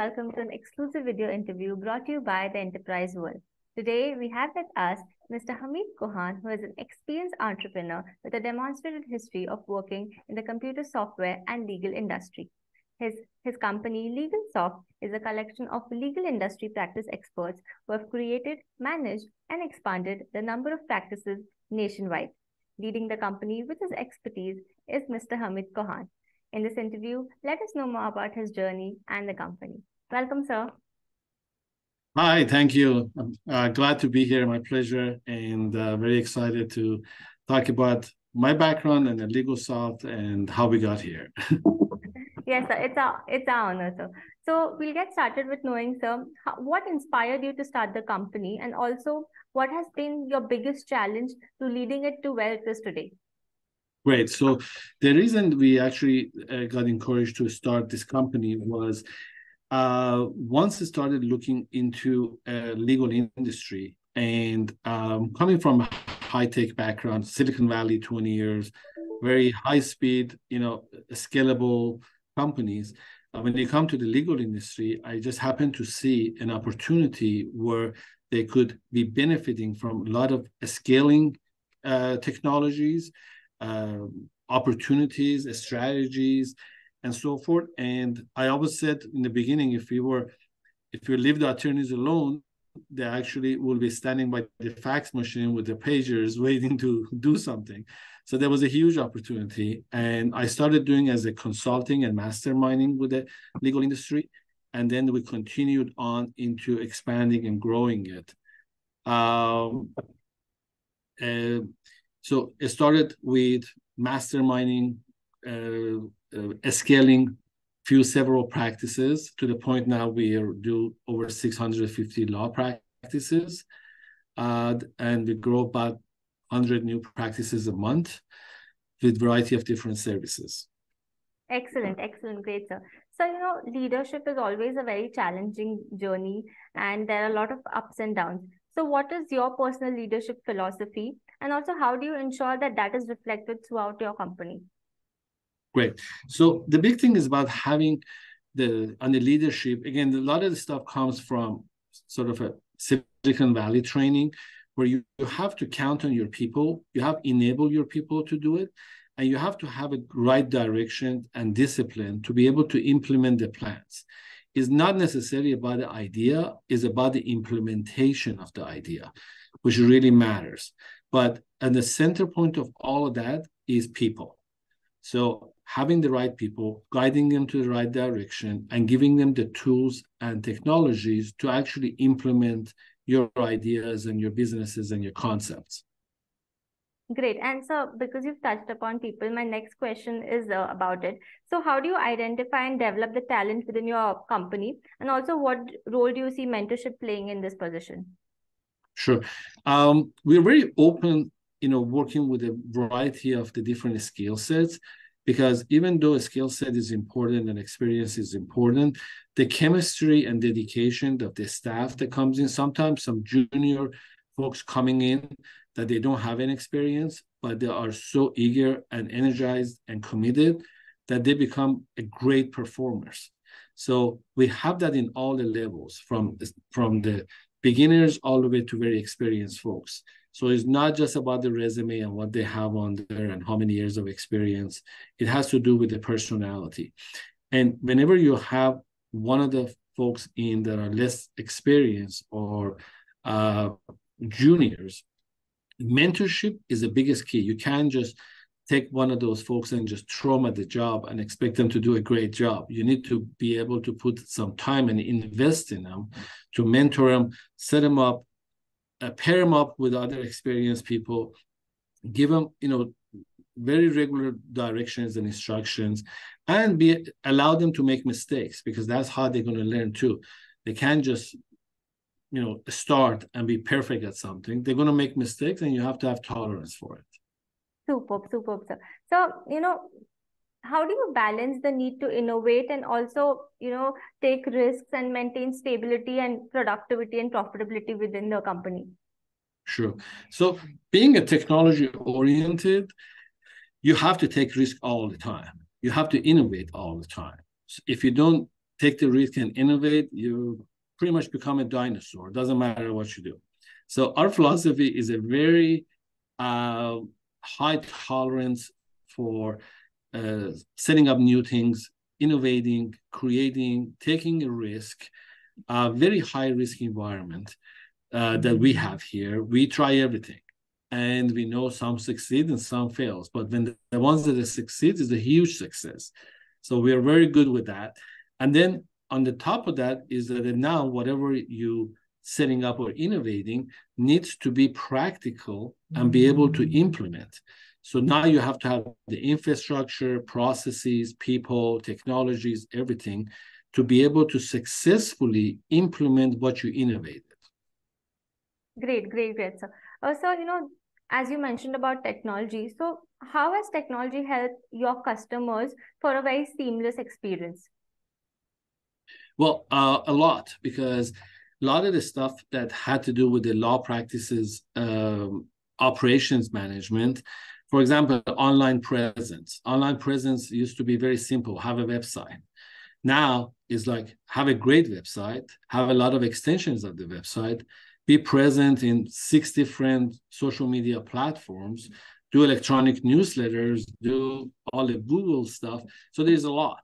welcome to an exclusive video interview brought to you by the Enterprise World. Today, we have with us Mr. Hamid Kohan, who is an experienced entrepreneur with a demonstrated history of working in the computer software and legal industry. His company, LegalSoft, is a collection of legal industry practice experts who have created, managed, and expanded the number of practices nationwide. Leading the company with his expertise is Mr. Hamid Kohan. In this interview, let us know more about his journey and the company. Welcome, sir. Hi, thank you. I'm glad to be here. My pleasure, and very excited to talk about my background and the LegalSoft and how we got here. Yes, sir. It's our honor, sir. So we'll get started with knowing, sir, what inspired you to start the company, and also what has been your biggest challenge to leading it to where it is today? Great. So the reason we actually got encouraged to start this company was once I started looking into legal industry and coming from a high-tech background, Silicon Valley, 20 years, very high-speed, scalable companies. When they come to the legal industry, I just happened to see an opportunity where they could be benefiting from a lot of scaling technologies, opportunities, strategies, and so forth. And I always said in the beginning, if we leave the attorneys alone, they actually will be standing by the fax machine with the pagers waiting to do something. So there was a huge opportunity. And I started doing as a consulting and masterminding with the legal industry. And then we continued on into expanding and growing it. So it started with masterminding, scaling several practices to the point now we do over 650 law practices, and we grow about 100 new practices a month with variety of different services. Excellent, great, sir. So, leadership is always a very challenging journey, and there are a lot of ups and downs. So what is your personal leadership philosophy? And also, how do you ensure that that is reflected throughout your company? Great. So the big thing is about having on the leadership, again, a lot of the stuff comes from sort of a Silicon Valley training where you have to count on your people, you have to enable your people to do it, and you have to have a right direction and discipline to be able to implement the plans. It's not necessarily about the idea, it's about the implementation of the idea, which really matters. But at the center point of all of that is people. So having the right people, guiding them to the right direction, and giving them the tools and technologies to actually implement your ideas and your businesses and your concepts. Great. And so because you've touched upon people, my next question is about it. So how do you identify and develop the talent within your company? And also, what role do you see mentorship playing in this position? Sure. We're very open, working with a variety of the different skill sets, because even though a skill set is important and experience is important, the chemistry and dedication of the staff that comes in, sometimes some junior folks coming in that they don't have any experience, but they are so eager and energized and committed that they become a great performers. So we have that in all the levels, from the beginners all the way to very experienced folks. So it's not just about the resume and what they have on there and how many years of experience. It has to do with the personality. And whenever you have one of the folks in that are less experienced or juniors, mentorship is the biggest key. You can't just take one of those folks and just throw them at the job and expect them to do a great job. You need to be able to put some time and invest in them, to mentor them, set them up, pair them up with other experienced people, give them, very regular directions and instructions, and allow them to make mistakes, because that's how they're going to learn too. They can't just start and be perfect at something. They're going to make mistakes, and you have to have tolerance for it. Superb, sir. So, how do you balance the need to innovate and also, take risks and maintain stability and productivity and profitability within the company? Sure. So being a technology oriented, you have to take risk all the time. You have to innovate all the time. So if you don't take the risk and innovate, you pretty much become a dinosaur. It doesn't matter what you do. So our philosophy is a very high tolerance for setting up new things, innovating, creating, taking a risk, very high risk environment that we have here. We try everything. And we know some succeed and some fails. But when the ones that succeed is a huge success. So we are very good with that. And then on the top of that is that now whatever you setting up or innovating needs to be practical and be able to implement. So now you have to have the infrastructure, processes, people, technologies, everything to be able to successfully implement what you innovated. Great, great, great, sir. So, as you mentioned about technology, so how has technology helped your customers for a very seamless experience? Well, a lot, because a lot of the stuff that had to do with the law practices, operations management, for example, online presence. Online presence used to be very simple, have a website. Now it's like, have a great website, have a lot of extensions of the website, be present in 6 different social media platforms, do electronic newsletters, do all the Google stuff. So there's a lot.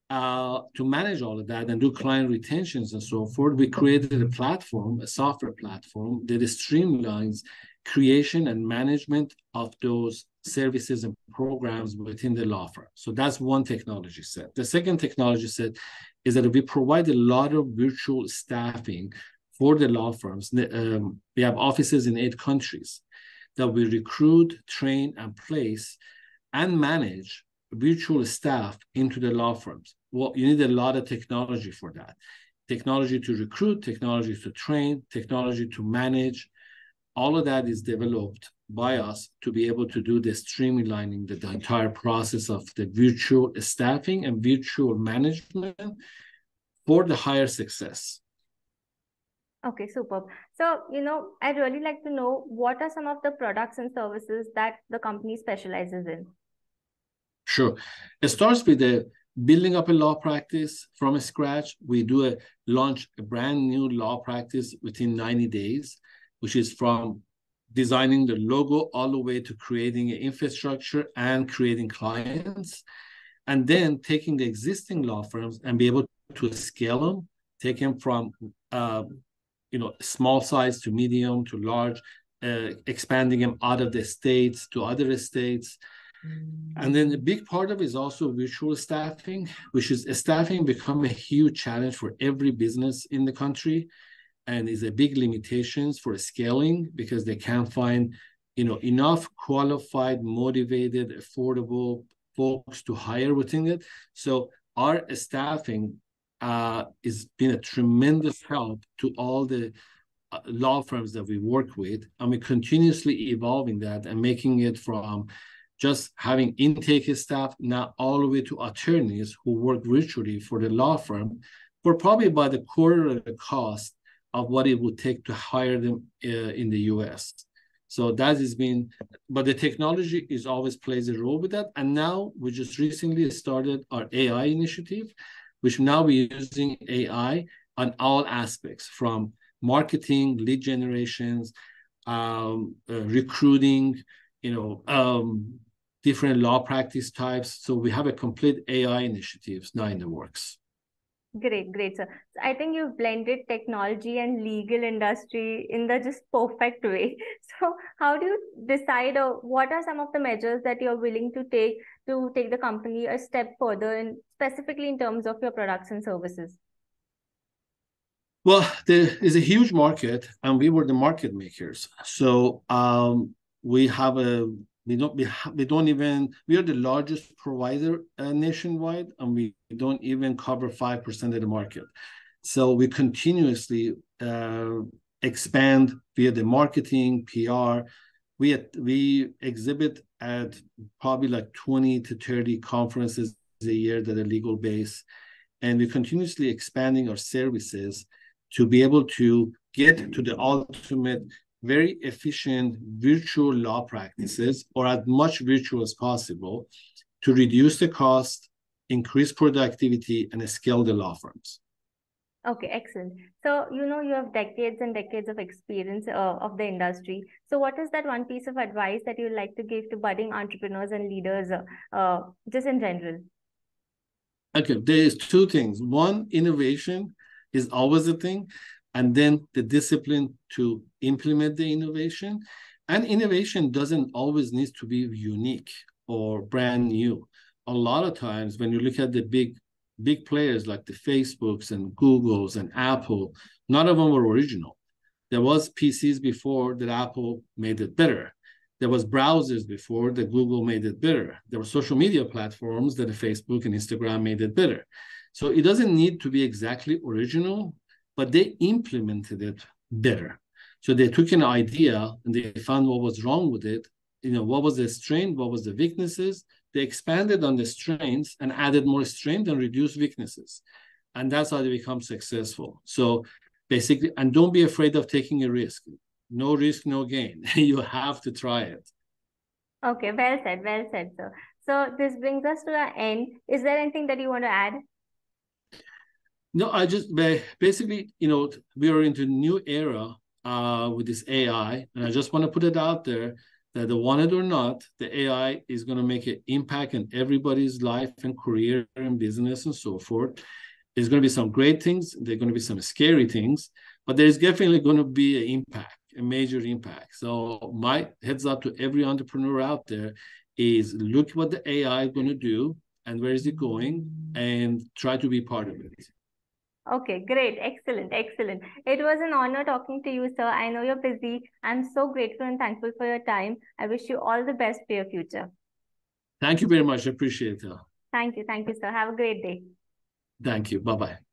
To manage all of that and do client retentions and so forth, we created a platform, a software platform that streamlines creation and management of those services and programs within the law firm. So that's one technology set. The second technology set is that we provide a lot of virtual staffing for the law firms. We have offices in 8 countries that we recruit, train, and place and manage virtual staff into the law firms. Well, you need a lot of technology for that. Technology to recruit, technology to train, technology to manage. All of that is developed by us to be able to do the streamlining, the entire process of the virtual staffing and virtual management for the higher success. Okay, superb. So, I'd really like to know what are some of the products and services that the company specializes in? Sure. It starts with the building up a law practice from scratch. We do launch a brand new law practice within 90 days, which is from designing the logo all the way to creating an infrastructure and creating clients, and then taking the existing law firms and be able to scale them, take them from small size to medium to large, expanding them out of the states to other states. And then a big part of it is also virtual staffing, which is staffing become a huge challenge for every business in the country, and is a big limitations for scaling because they can't find enough qualified, motivated, affordable folks to hire within it. So our staffing has been a tremendous help to all the law firms that we work with, and we're continuously evolving that and making it from just having intake staff now all the way to attorneys who work virtually for the law firm for probably about a quarter of the cost of what it would take to hire them in the US. So that has been, but the technology is always plays a role with that. And now we just recently started our AI initiative, which now we're using AI on all aspects, from marketing, lead generations, recruiting, different law practice types. So we have a complete AI initiatives now in the works. Great, great, sir. So I think you've blended technology and legal industry in the just perfect way. So how do you decide, or what are some of the measures that you're willing to take the company a step further, and specifically in terms of your products and services? Well, there is a huge market, and we were the market makers. So we have we are the largest provider nationwide, and we don't even cover 5% of the market. So we continuously expand via the marketing, PR. We exhibit at probably like 20 to 30 conferences a year that are legal based, and we're continuously expanding our services to be able to get to the ultimate very efficient virtual law practices, or as much virtual as possible, to reduce the cost, increase productivity, and scale the law firms. Okay, excellent. So, you know, you have decades and decades of experience of the industry. So what is that one piece of advice that you'd like to give to budding entrepreneurs and leaders, just in general? Okay, there's two things. One, innovation is always a thing, and then the discipline to implement the innovation. And innovation doesn't always need to be unique or brand new. A lot of times when you look at the big players like the Facebooks and Googles and Apple, none of them were original. There was PCs before that Apple made it better. There was browsers before that Google made it better. There were social media platforms that Facebook and Instagram made it better. So it doesn't need to be exactly original, but they implemented it better. So they took an idea and they found what was wrong with it. You know, what was the strength, what was the weaknesses. They expanded on the strengths and added more strength and reduced weaknesses. And that's how they become successful. So basically, and don't be afraid of taking a risk. No risk, no gain. You have to try it. Okay, well said, sir. So this brings us to our end. Is there anything that you want to add? No, I just basically, you know, we are into a new era with this AI, and I just want to put it out there that they want it or not, the AI is going to make an impact in everybody's life and career and business and so forth. There's going to be some great things. There's going to be some scary things, but there's definitely going to be an impact, a major impact. So my heads up to every entrepreneur out there is look what the AI is going to do and where is it going, and try to be part of it. Okay, great. Excellent. It was an honor talking to you, sir. I know you're busy. I'm so grateful and thankful for your time. I wish you all the best for your future. Thank you very much. I appreciate it. Thank you, sir. Have a great day. Thank you. Bye-bye.